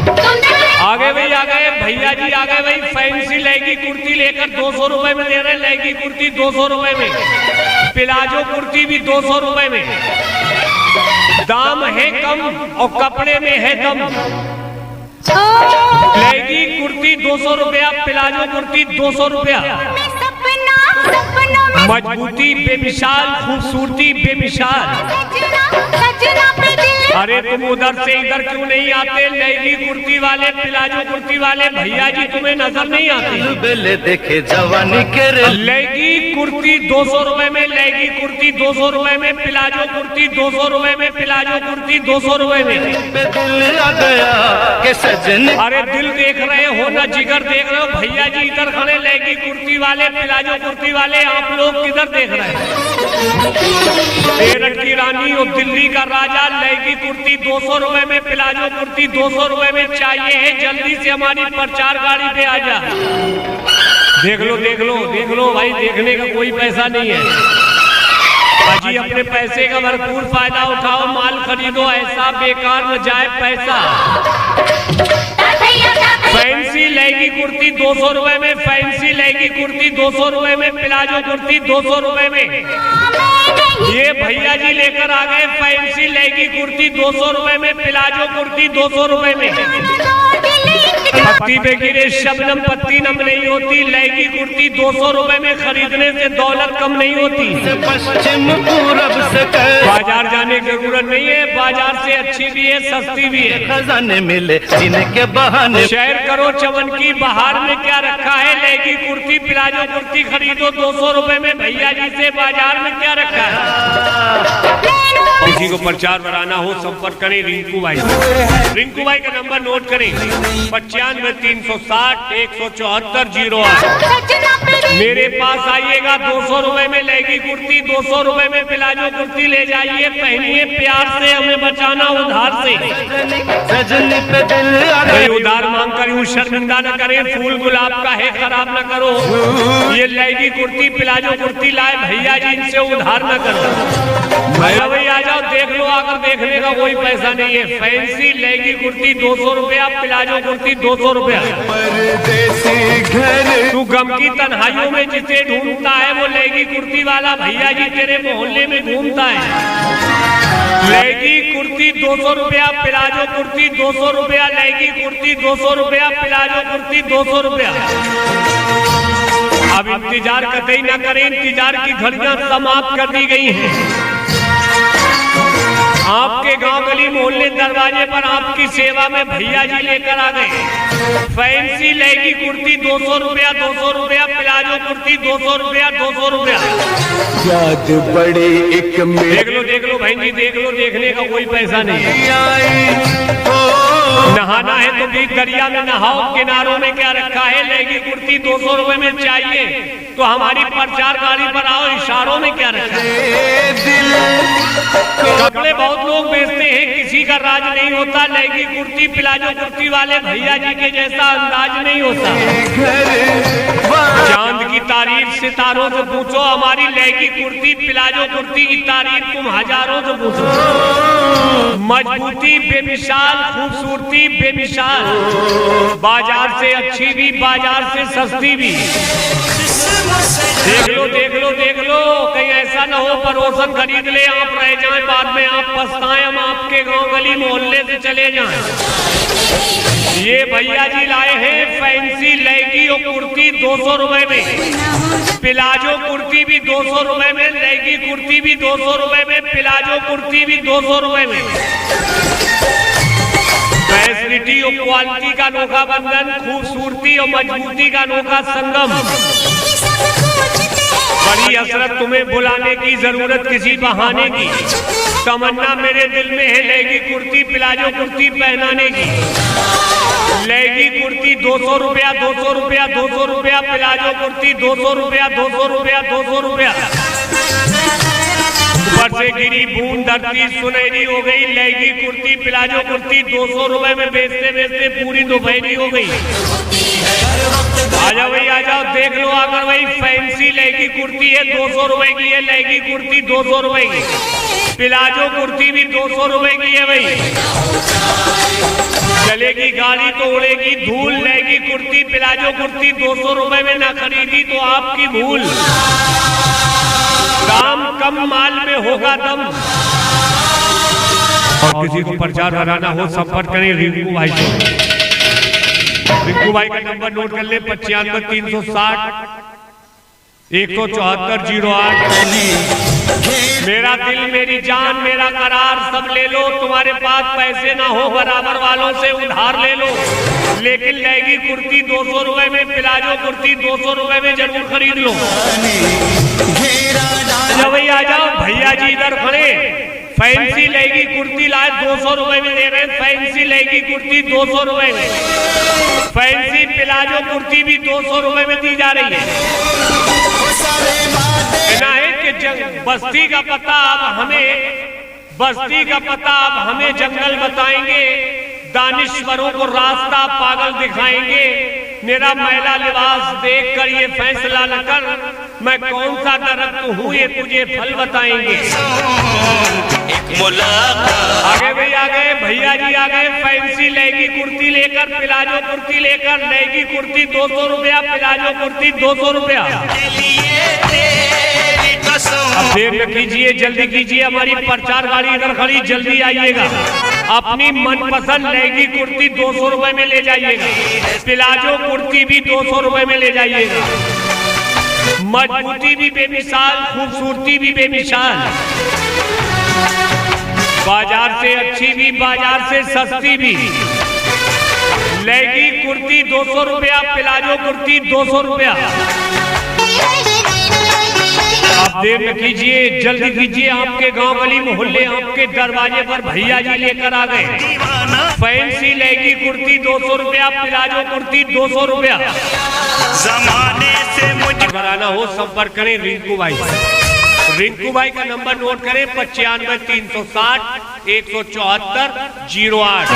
आगे भाई, आगे भैया जी, आगे भाई फैंसी लहंगी कुर्ती लेकर 200 रुपए में दे रहे हैं। लहंगी कुर्ती 200 रुपए में, प्लाजो कुर्ती भी 200 रुपए में। दाम है कम और कपड़े में है दम। लहंगी कुर्ती 200 रुपया, प्लाजो कुर्ती 200 रुपया। मजबूती बेमिसाल, खूबसूरती बेमिसाल। अरे तुम उधर से इधर क्यों नहीं आते? लहंगी कुर्ती वाले, प्लाजो कुर्ती वाले भैया जी तुम्हें नजर नहीं आती? देखे जवानी के लहंगी कुर्ती 200 रुपए में, लहंगी कुर्ती 200 रुपए में, प्लाजो कुर्ती 200 रुपए में, प्लाजो कुर्ती 200 रुपए में। दिल आ गया के सजन। अरे दिल देख रहे हो ना जिगर देख रहे हो? भैया जी इधर खड़े लहंगी कुर्ती वाले, प्लाजो कुर्ती वाले, आप लोग किधर देख रहे हैं? मेरठ की रानी और दिल्ली का राजा, लहंगी कुर्ती 200 रुपए में, प्लाजो कुर्ती 200 रुपए में। चाहिए है जल्दी से हमारी प्रचार गाड़ी पे आ जा। देख लो देख लो देख लो भाई, देखने का कोई पैसा नहीं है। अजी अपने पैसे का भरपूर फायदा उठाओ, माल खरीदो, ऐसा बेकार न जाए पैसा। फैंसी लहंगी कुर्ती 200 रुपए में, फैंसी लहंगी कुर्ती 200 रुपए में, प्लाजो कुर्ती 200 रुपए में। ये भैया जी लेकर आ गए फैंसी लहंगी कुर्ती 200 रुपए में, प्लाजो कुर्ती 200 रुपए में। पत्ती पे गिरे शबनम पत्ती नम नहीं होती। लहंगी कुर्ती 200 रुपए में, खरीदने से दौलत कम नहीं होती। पश्चिम पूरब से बाजार जाने की जरूरत नहीं है, बाजार से अच्छी भी है, सस्ती भी है। खजाने मिले जिनके बहाने। शेयर करो चमन की बहार में क्या रखा है। लहंगी कुर्ती, प्लाजो कुर्ती खरीदो 200 रुपए में, भैया जी से बाजार में क्या रखा है। किसी को प्रचार बढ़ाना हो संपर्क करें रिंकू भाई। रिंकू भाई का नंबर नोट करें 95 360 174 08। मेरे पास आइएगा 200 रुपए में लहंगी कुर्ती, 200 रुपए में प्लाजो कुर्ती ले जाइए, पहनिए प्यार से, हमें बचाना उधार से। सजनी पे दिल आ कोई उधार मांग कर यूं शर्मिंदा न करें, फूल गुलाब का है खराब न करो। ये लहंगी कुर्ती, प्लाजो कुर्ती लाए भैया जी, इनसे उधार न करो। भैया भाई आ जाओ, देख लो आकर, देखने का कोई पैसा नहीं है। फैंसी लहंगी कुर्ती 200 रुपया, प्लाजो कुर्ती 200 रुपया। तू गम की तन्हाइयों में जिसे ढूंढता है, वो लहंगी कुर्ती वाला भैया जी तेरे मोहल्ले में घूमता है। लहंगी कुर्ती 200 रुपया, प्लाजो कुर्ती 200 रुपया, लहंगी कुर्ती 200 रुपया, प्लाजो कुर्ती 200 रुपया। अब इंतजार कतई न करें, इंतजार की घड़ियां समाप्त कर दी गई हैं। आपके गांव गली मोहल्ले दरवाजे पर आपकी सेवा में भैया जी लेकर आ गए। फैंसी लहंगी कुर्ती 200 रुपया, 200 रुपया, प्लाजो कुर्ती 200 रुपया, 200 रुपया। याद बड़े एक देख लो भाई जी, देख लो, देखने का कोई पैसा नहीं है। नहाना है तो भी दरिया में नहाओ, किनारों में क्या रखा है। लहंगी कुर्ती 200 रुपए में चाहिए तो हमारी प्रचार गाड़ी पर आओ, इशारों में क्या रखा है। कपड़े बहुत लोग बेचते हैं, किसी का राज नहीं होता। लहंगी कुर्ती, प्लाजो कुर्ती वाले भैया जी के जैसा अंदाज नहीं होता। चांद की तारीफ सितारों से पूछो, हमारी लहंगी कुर्ती, प्लाजो कुर्ती की तारीफ तुम हजारों से पूछो। मजबूती बेमिसाल, खूबसूरती बेमिसाल, बाजार से अच्छी भी, बाजार से सस्ती भी। देख लो देख लो देख लो, कहीं ऐसा न हो पड़ोसन खरीद ले, आप रह जाएं, बाद में आप पछताएं, हम आपके गांव गली मोहल्ले से चले जाएं। ये भैया जी लाए हैं फैंसी लहंगी और कुर्ती 200 रुपए में, प्लाजो कुर्ती भी 200 रुपए में, लहंगी कुर्ती भी 200 रुपए में, प्लाजो कुर्ती भी 200 रुपए में। फैसिलिटी और क्वालिटी का अनोखा बंधन, खूबसूरती और मजबूती का अनोखा संगम। बड़ी हसरत तुम्हें बुलाने की, जरूरत किसी बहाने की। तमन्ना मेरे दिल में है लहंगी कुर्ती, प्लाजो कुर्ती पहनाने की। लहंगी कुर्ती 200 रुपया, 200 रुपया, 200 रुपया, प्लाजो कुर्ती 200 रुपया, 200 रुपया, 200 रुपया। ऊपर से गिरी बूंद धरती सुनहरी हो गई। लहंगी कुर्ती, प्लाजो कुर्ती 200 रुपए में बेचते बेचते पूरी दोपहरी हो गई। आ जाओ भाई आ जाओ, देख लो आकर भाई, फैंसी लहंगी कुर्ती है 200 रुपए की है। लहंगी कुर्ती 200 रुपए की, प्लाजो कुर्ती भी 200 रुपए की है भाई। चलेगी गाड़ी तो उड़ेगी धूल, लेगी कुर्ती प्लाजो कुर्ती 200 रुपए में ना खरीदी तो आपकी भूल। दाम कम माल में होगा दम। और किसी को प्रचार कराना हो संपर्क करें रिंकू भाई से। रिंकू भाई का नंबर नोट कर ले 95 360 17408। मेरा दिल मेरी जान मेरा करार सब ले लो, तुम्हारे पास पैसे ना हो बराबर वालों से उधार ले लो, लेकिन लेगी कुर्ती 200 रुपए में, प्लाजो कुर्ती 200 रुपए में जरूर खरीद लो। जब भाई आ जाओ भैया जी इधर खड़े, फैंसी लेगी कुर्ती लाए 200 रुपए में दे रहे हैं, फैंसी लेगी कुर्ती 200 रुपए में, फैंसी प्लाजो कुर्ती भी 200 रुपए में दी जा रही है। बस्ती का पता अब हमें जंगल बताएंगे, दानिश्वरों को रास्ता पागल दिखाएंगे। मेरा मैला लिबास देख कर ये फैसला न कर, मैं कौन सा दरख्त हूँ ये तुझे फल बताएंगे। आगे भाई आ गए भैया जी आ गए, फैंसी लेगी कुर्ती लेकर, प्लाजो कुर्ती लेकर, लेगी कुर्ती 200 रुपया, प्लाजो कुर्ती 200 रुपया। अब देर न कीजिए, जल्दी कीजिए, हमारी प्रचार गाड़ी इधर खड़ी, जल्दी आइएगा। अपनी मनपसंद लेगी कुर्ती 200 रुपए में ले जाइएगा, प्लाजो कुर्ती भी 200 रुपए में ले जाइएगा। मजबूती भी बेमिसाल, खूबसूरती भी बेमिसाल, बाजार से अच्छी भी बाजार से सस्ती भी। लेगी कुर्ती 200 रुपया, प्लाजो कुर्ती 200 रुपया। आप देर न कीजिए, जल्दी कीजिए, आपके गांव गली मोहल्ले आपके दरवाजे पर भैया जी लेकर आ गए। फैंसी लेगी कुर्ती 200 रुपया, प्लाजो कुर्ती 200 रुपया। जमाने से मुझे कराना हो संपर्क करें रिंकू भाई। रिंकू भाई का नंबर नोट करें 95 360 17408।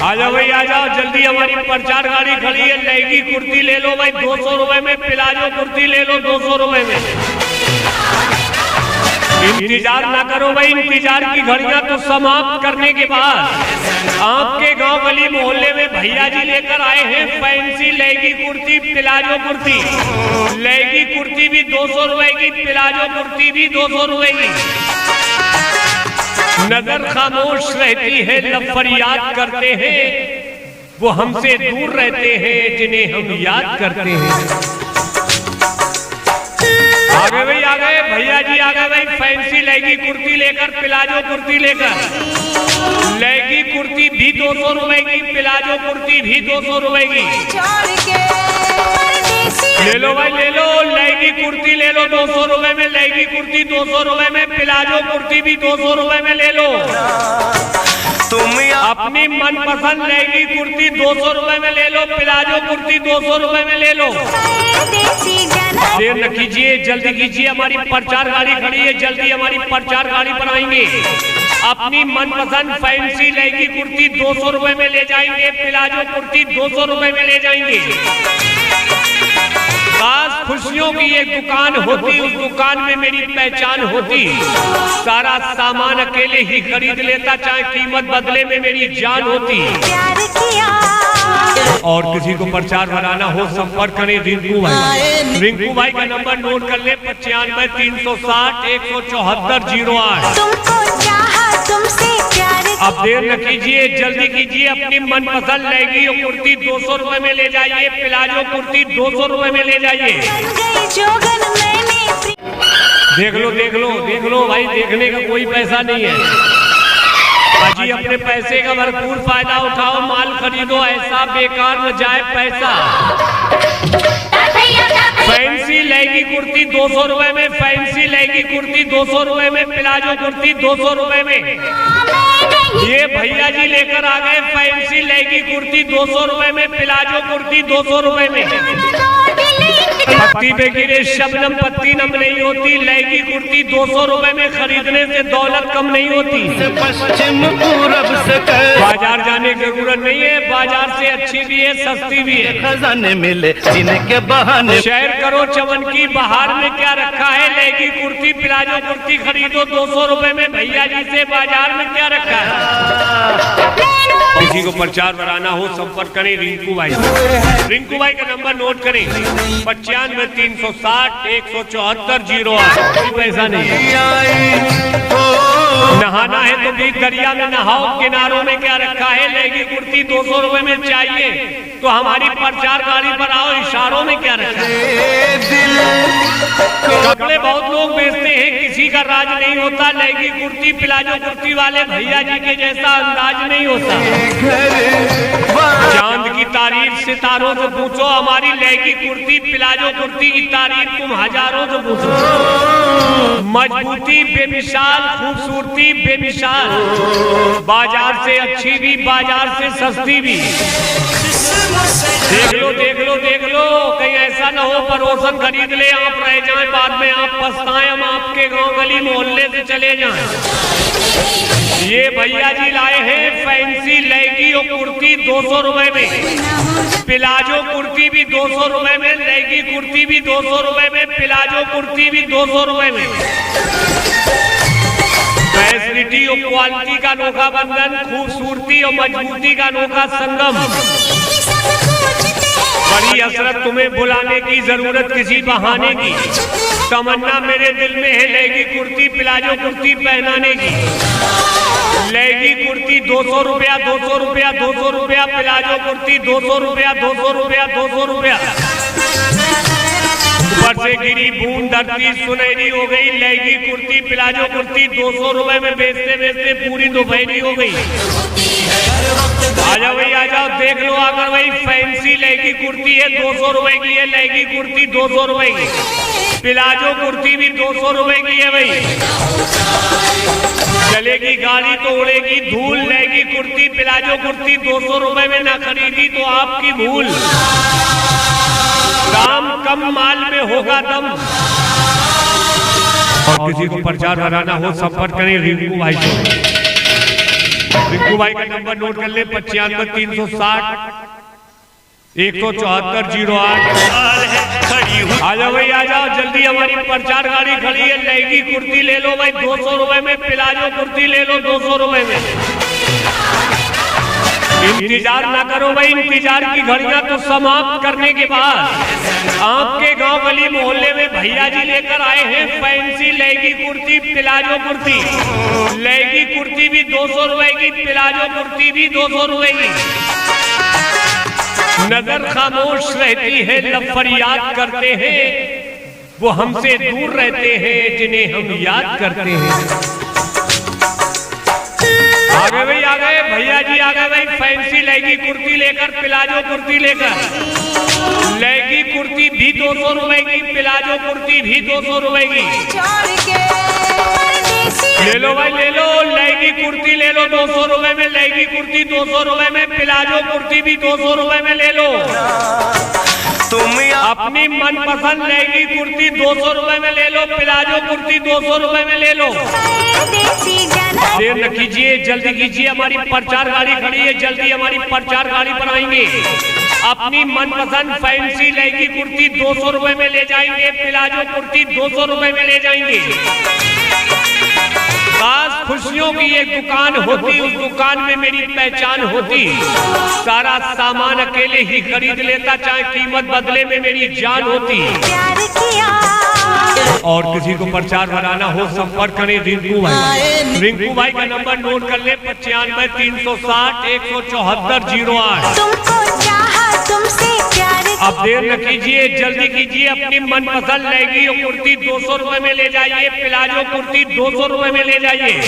आ जाओ भाई आ जाओ, जल्दी हमारी प्रचार गाड़ी खड़ी है। लेगी कुर्ती ले लो भाई 200 रुपए में, प्लाजो कुर्ती ले लो 200 रुपए में। इंतजार ना करो भाई, इंतजार की घड़ियां तो समाप्त करने के बाद आपके गांव गली मोहल्ले में भैया जी लेकर आए हैं फैंसी लेगी कुर्ती, प्लाजो कुर्ती। लेगी कुर्ती भी 200 रुपए की, प्लाजो कुर्ती भी 200 रुपए की। नजर खामोश रहती है, लब फरियाद करते हैं, वो हमसे दूर रहते हैं जिन्हें हम याद करते हैं। आगे भाई आ गए भैया जी आ गए भाई, फैंसी लेगी कुर्ती लेकर, प्लाजो कुर्ती लेकर। लेगी कुर्ती भी 200 रुपए की, प्लाजो कुर्ती भी 200 रुपए की। ले लो भाई ले लो, लेगी कुर्ती ले लो 200 रुपए में, लेगी कुर्ती 200 रुपए में, प्लाजो कुर्ती भी 200 रुपए में ले लो। तुम अपनी मनपसंद लेगी कुर्ती 200 रुपए में ले लो, प्लाजो कुर्ती 200 रुपए में ले लो। देर न कीजिए, जल्दी कीजिए, हमारी प्रचार गाड़ी खड़ी है, जल्दी हमारी प्रचार गाड़ी पर आएंगे। अपनी मनपसंद फैंसी लेगी कुर्ती 200 रुपए में ले जाएंगे, प्लाजो कुर्ती 200 रुपए में ले जाएंगे। खास खुशियों की एक दुकान होती, उस दुकान में मेरी पहचान होती। सारा सामान अकेले ही खरीद लेता, चाहे कीमत बदले में मेरी जान होती। और किसी को प्रचार बनाना हो संपर्क करें रिंकू भाई। रिंकू भाई का नंबर नोट कर ले 95 360 17408। अब देर न कीजिए, जल्दी कीजिए, अपनी मनपसंद लेगी कुर्ती 200 रुपए में ले जाइए, प्लाजो कुर्ती 200 रुपए में ले जाइए। देख लो देख लो देख लो भाई, देखने का कोई पैसा नहीं है। अजी अपने पैसे का भरपूर फायदा उठाओ, माल खरीदो, ऐसा बेकार न जाए पैसा। फैंसी लेगी कुर्ती 200 रुपए में, फैंसी लेगी कुर्ती 200 रुपए में, प्लाजो कुर्ती 200 रुपए में। ये भैया जी लेकर आ गए फैंसी लेगी कुर्ती 200 रुपए में, प्लाजो कुर्ती 200 रुपए में। पत्ती पे गिरे शबनम पत्ती नम नहीं होती, लेगी कुर्ती 200 रुपए में खरीदने से दौलत कम नहीं होती। पश्चिम पूरब से बाजार जाने की जरूरत नहीं है, बाजार से अच्छी भी है सस्ती भी है। खजाने मिले जिनके बहाने, शेयर करो चमन की बहार में क्या रखा है। लेगी कुर्ती प्लाजो कुर्ती खरीदो 200 रुपए में, भैया जी से बाजार में क्या रखा है। किसी को प्रचार बढ़ाना हो संपर्क करें रिंकू भाई। रिंकू भाई का नंबर नोट करें 95-360-174-08। पैसा नहीं है। नहाना है तो भी दरिया में नहाओ, किनारों में क्या रखा है, लहंगी कुर्ती 200 रुपए में चाहिए तो हमारी प्रचार गाड़ी पर आओ, इशारों में क्या रखा है। कपड़े बहुत लोग बेचते हैं, किसी का राज नहीं होता। लहंगी कुर्ती प्लाजो कुर्ती वाले भैया जी के जैसा अंदाज नहीं होता। चांद की तारीफ सितारों से पूछो, हमारी लहंगी कुर्ती प्लाजो कुर्ती की तारीफ तुम हजारों से पूछो। मजबूती बेमिसाल, खूबसूरती बेमिसाल, बाजार से अच्छी भी, बाजार से सस्ती भी। देख लो देख लो देख लो, कहीं ऐसा ना हो पड़ोसन खरीद ले, आप रह जाएं, बाद में आप पछताएं, हम आपके गांव गली मोहल्ले से चले जाएं। ये भैया जी लाए हैं फैंसी लहंगी और कुर्ती 200 रुपए में, प्लाजो कुर्ती भी 200 रुपए में, लहंगी कुर्ती भी 200 रुपए में, प्लाजो कुर्ती भी 200 रुपए में। फैसिलिटी और क्वालिटी का अनोखा बंधन, खूबसूरती और मजबूती का अनोखा संगम। बड़ी हसरत तुम्हें बुलाने की, जरूरत किसी बहाने की, तमन्ना मेरे दिल में है लहंगी कुर्ती प्लाजो कुर्ती पहनाने की। लहंगी कुर्ती 200 रुपया, 200 रुपया, 200 रुपया, प्लाजो कुर्ती 200 रुपया, 200 रुपया, 200 रुपया। ऊपर से गिरी बूंद धरती सुनहरी हो गई। लहंगी कुर्ती प्लाजो कुर्ती 200 रुपए में बेचते बेचते पूरी दोपहरी हो गई। आ जाओ भाई, आ जाओ, देख लो आकर भाई, फैंसी लहंगी कुर्ती है 200 रुपए की है, लहंगी कुर्ती 200 रुपए की, प्लाजो कुर्ती भी 200 रुपए की है भाई। चलेगी गाड़ी तो उड़ेगी धूल। लहंगी कुर्ती प्लाजो कुर्ती 200 रुपए में ना खरीदी तो आपकी भूल। दाम कम, माल में होगा दम। और किसी को प्रचार बनाना हो संपर्क करें रिंकू भाई से। रिंकू भाई का नंबर नोट कर ले 95-360-174-08। आ जाओ भाई, आ जाओ जल्दी, हमारी प्रचार गाड़ी खड़ी है। लहंगी कुर्ती ले लो भाई 200 रुपए में, प्लाजो कुर्ती ले लो 200 रुपए में। इंतजार ना करो भाई, इंतजार की घड़ियां तो समाप्त करने के बाद आपके गांव गली मोहल्ले में भैया जी लेकर आए हैं फैंसी लहंगी कुर्ती प्लाजो कुर्ती। लहंगी कुर्ती भी 200 रुपए की, प्लाजो कुर्ती भी 200 रुपए की। नजर खामोश रहती है, लब फरियाद करते हैं, वो हमसे दूर रहते हैं जिन्हें हम याद करते हैं। आ गए भाई, आ गए भैया जी, आ गए भाई, फैंसी लहंगी कुर्ती लेकर, प्लाजो कुर्ती लेकर। लहंगी कुर्ती भी 200 रुपए की, प्लाजो कुर्ती भी 200 रुपए की। ले लो भाई, ले लो, लहंगी कुर्ती ले लो 200 रुपए में, लहंगी कुर्ती 200 रुपए में, प्लाजो कुर्ती भी 200 रुपए में ले लो। तुम अपनी मनपसंद लहंगी कुर्ती 200 रुपए में ले लो, प्लाजो कुर्ती 200 रुपए में ले लो। देर न कीजिए, जल्दी कीजिए, हमारी प्रचार गाड़ी खड़ी है, जल्दी हमारी प्रचार गाड़ी पर आएंगे। अपनी मनपसंद फैंसी लहंगी कुर्ती 200 रुपए में ले जाएंगे, प्लाजो कुर्ती 200 रुपए में ले जाएंगे। खास खुशियों की एक दुकान होती, उस दुकान में मेरी पहचान होती। सारा सामान अकेले ही खरीद लेता, चाहे कीमत बदले में मेरी जान होती। और किसी को प्रचार बनाना हो संपर्क करें रिंकू भाई। रिंकू भाई का नंबर नोट कर ले 95-360-174-08। अब देर न कीजिए, जल्दी कीजिए, अपनी मनपसंद लहंगी और कुर्ती 200 रुपए में ले जाइए, प्लाजो कुर्ती 200 रुपए में ले जाइए।